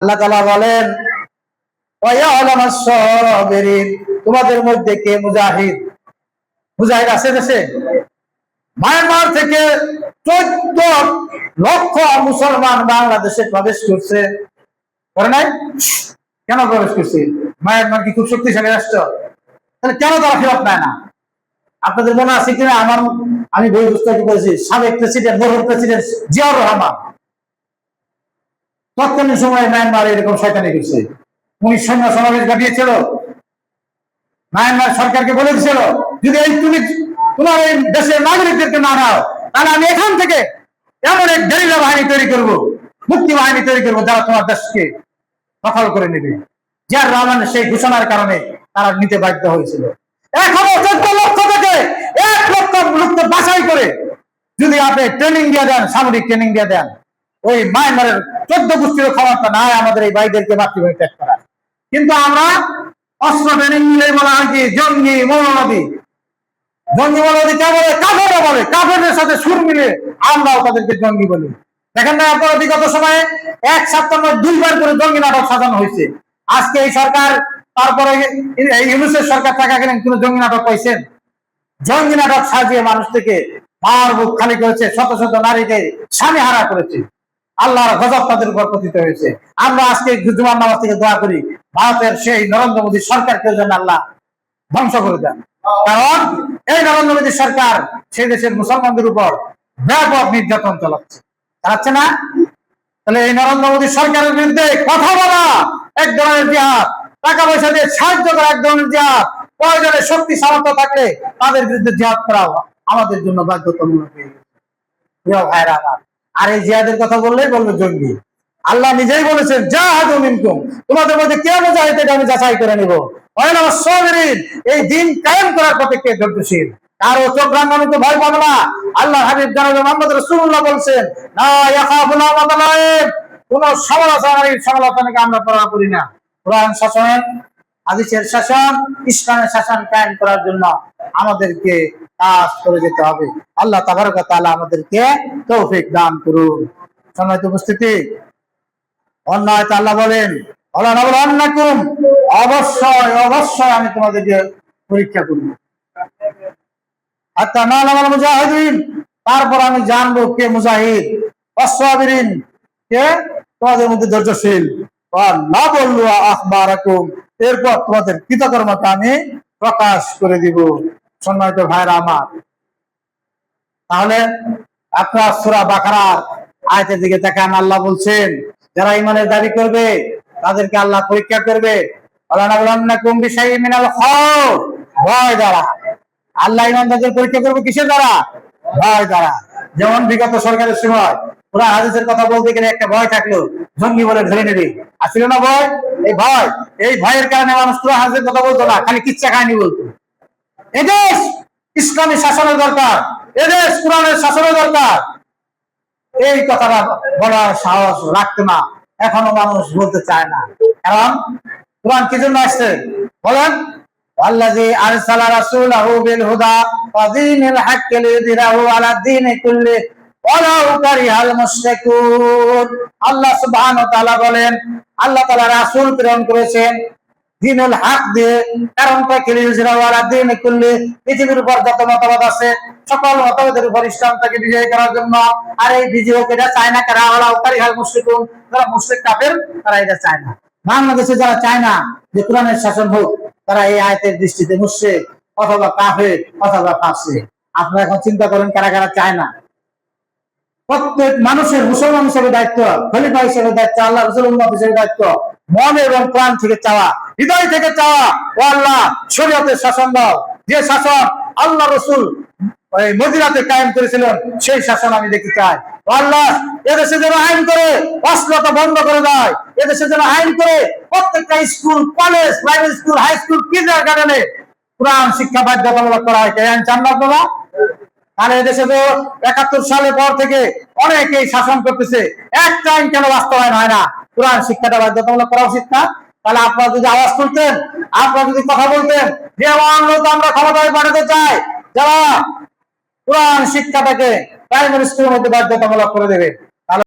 আল্লাহ তাআলা বলেন তোমাদের মধ্যে কে মুজাহিদ আছে দেশে? মায়ানমার থেকে 14 লক্ষ মুসলমান বাংলাদেশে প্রবেশ করছে, করে নাই? কেন প্রবেশ করছে? মায়ানমার কি খুব শক্তিশালী রাষ্ট্র? তাহলে কেন তারা ফেরত নেয় না? আপনাদের মনে আছে কিনা, আমি বই পুস্তকে বলেছি, সাবেক প্রেসিডেন্ট মরহুম প্রেসিডেন্ট জিয়াউর রহমান তৎকালীন সময়ে মায়ানমার এরকম শয়তানি করছে। উনি সৈন্য সমাবেশ ঘটিয়েছিল, মায়ানমার সরকারকে বলে দিয়েছিল যদি তুমি তোমার এই দেশের নাগরিকদেরকে না নাও, তাহলে আমি এখান থেকে এমন এক গেরিলা বাহিনী তৈরি করব, মুক্তি বাহিনী তৈরি করবো, যারা তোমার দেশকে দখল করে নেবে। জিয়াউর রহমানের সেই ঘোষণার কারণে তারা নিতে বাধ্য হয়েছিল। এখনো 14 লক্ষ থেকে 1 লক্ষ লোককে বাছাই করে যদি আপনি ট্রেনিং দিয়ে দেন, সামরিক ট্রেনিং দিয়ে দেন, ওই মায়ানমারের 14 গোষ্ঠীর ক্ষমতা নাই আমাদের এই ভাইদেরকে মাতৃভূমি ত্যাগ করার। কিন্তু আমরা অস্ত্র ট্রেনিং মিলে বলা হয় কি জঙ্গি মৌলবাদী। জঙ্গি মৌলবাদী কে বলে? কাফেররা বলে। কাফেরদের সাথে সুর মিলে আমরাও তাদেরকে জঙ্গি বলি। দেখেন না আপনারা, বিগত সময়ে 1 সপ্তাহে 2 বার করে জঙ্গি নাটক সাজানো হয়েছে। আজকে এই সরকার, তারপরে ইউনূসের সরকার থাকাকালীন কোন জঙ্গি নাটক পাইছেন? জঙ্গি নাটক সাজিয়ে মানুষ থেকে মার বুক খালি করেছে, শত শত নারীকে স্বামী হারা করেছে। আল্লাহর গজব তাদের উপর পতিত হয়েছে। আমরা আজকে জুমার নামাজ থেকে দোয়া করি ভারতের সেই নরেন্দ্র মোদী সরকারকে যেন আল্লাহ ধ্বংস করে দেন। কারণ এই নরেন্দ্র মোদী সরকার সেই দেশের মুসলমানদের উপর ব্যাপক নির্যাতন চালাচ্ছে না? তাহলে এই নরেন্দ্র মোদী সরকারের বিরুদ্ধে কথা বলা এক ধরনের জিহাদ, টাকা পয়সা দিয়ে সাহায্য করা এক ধরনের জিহাদ, প্রয়োজনে শক্তি সামর্থ্য থাকলে তাদের বিরুদ্ধে জিহাদ করা আমাদের জন্য বাধ্যতামূলক হয়ে গেছে। প্রিয় ভাইরা আমার, আর এই জিহাদের কথা বললেই বলবে জঙ্গি। আল্লাহ নিজেই বলেছেন জাহাদু মিনকুম, তোমাদের মধ্যে কে মুজাহিদ এটা আমি যাচাই করে নেব। এই দিন কায়েম করার পথে কে ধৈর্যশীল, কারো চোখ রাঙানোকে ভয় পাবে না। আল্লাহ হাবিব জনাব মুহাম্মদ রাসূলুল্লাহ বলেছেন লা ইয়াখাফুনা মাদালাইম, কোন সমালোচনাকে আমরা পরোয়া করি না। কোরআন শাসন, হাদিসের শাসন, ইসলামের শাসন কায়েম করার জন্য আমাদেরকে কাজ করে যেতে হবে। আল্লাহ তাবারক ওয়া তাআলা আমাদেরকে তৌফিক দান করুন। সম্মানিত উপস্থিতি, অন্যায় আল্লাহ বলেন অবশ্যই অবশ্যই আমি তোমাদেরকে পরীক্ষা করব, তারপর আমি জানবো কে মুজাহিদ, ওয়াসসাবিরিন কে তোমাদের মধ্যে ধৈর্যশীল, না বললু আখবারাকুম এরপর তোমাদের কৃতকর্মকে আমি প্রকাশ করে দিব। সম্মানিত ভাইরা আমার, তাহলে আপনার সূরা বাকারা আয়াতের দিকে তাকান। আল্লাহ বলছেন যারা ঈমানের দাবি করবে তাদেরকে আল্লাহ পরীক্ষা করবে। ভয় দ্বারা আল্লাহ ঈমানদারদের পরীক্ষা করবে কিসের দ্বারা? ভয় দ্বারা। যেমন বিগত সরকারের সময় পুরা হাদিসের কথা বলতে গেলে একটা ভয় থাকলো, জঙ্গি বলে ধরে নেবে, আসলে না ভয়? এই ভয়ের কারণে মানুষ পুরা হাদিসের কথা বলতো না, খালি কিচ্ছা কাহিনী বলতো। এদেশ ইসলামী শাসনের দরকার, এদেশ কোরআনের শাসনের দরকার, এই কথাটা বলার সাহস রাখতো না। এখনো মানুষ বলতে চায় না, কারণ কোরআন কি জন্য আসছে বলেন? আল্লাযী আরসালা রাসূলাহু বিল হুদা ওয়া দীনিল হাক্কি লিইয়ুযহিরাহু আলা দীনি কুল্লি ওয়ালাউ কারিহাল মুশরিকুন। আল্লাহ সুবহানাহু ওয়া তাআলা বলেন আল্লাহ তাআলা রাসূল প্রেরণ করেছেন দীনুল হক দিয়ে, কারণটা কি? লিইয়ুযহিরাহু আলা দীনি কুল্লি, পৃথিবীর উপর যত মতবাদ আছে সকল মতবাদের উপর ইসলামটাকে বিজয় করার জন্য। আর এই বিজয়কে এটা চায় না কারা? ওয়ালাউ কারিহাল মুশরিকুন, যারা মুশরিক কাফের তারা এটা চায় না। বাংলাদেশে যারা চায় না যে কোরআনের শাসন হোক, তারা এই আয়াতের দৃষ্টিতে মুশরিক অথবা কাফের অথবা ফাসিক। আপনারা এখন চিন্তা করেন কারা কারা চায় না। প্রত্যেক মানুষের মুসলমান হিসেবে দায়িত্ব, খলিফা হিসেবে দায়িত্ব, আল্লাহ রাসূল উম্মত হিসেবে দায়িত্ব মন এবং প্রাণ থেকে চাওয়া, হৃদয় থেকে চাওয়া, ও আল্লাহ শরীয়তের শাসন দাও, যে শাসন আল্লাহ রাসূল মদিনাতে কায়েম করেছিলেন সেই শাসন আমি দেখতে চাই। ও আল্লাহ এদেশে যেন আইন করে অশ্লীলতা বন্ধ করে দেয়, এদেশে যেন আইন করে প্রত্যেকটা school, college, primary school, high school, কিন্ডারগার্টেনে কোরআন শিক্ষা বাধ্যতামূলক করা হয়। আইন চান না আপনারা? আর এদেশে তো ৭১ সালের পর থেকে অনেকেই শাসন করতেছে, একটা আইন কেন বাস্তবায়ন হয় না? কোরআন শিক্ষাটা বাধ্যতামূলক করা উচিত না? তাহলে আপনারা যদি আওয়াজ তুলতেন, আপনারা যদি কথা বলতেন যে আমরা ক্ষমতায় পাঠাতে চাই, যারা কোরআন শিক্ষাটাকে প্রাইমারি স্কুলের মধ্যে বাধ্যতামূলক করে দেবে।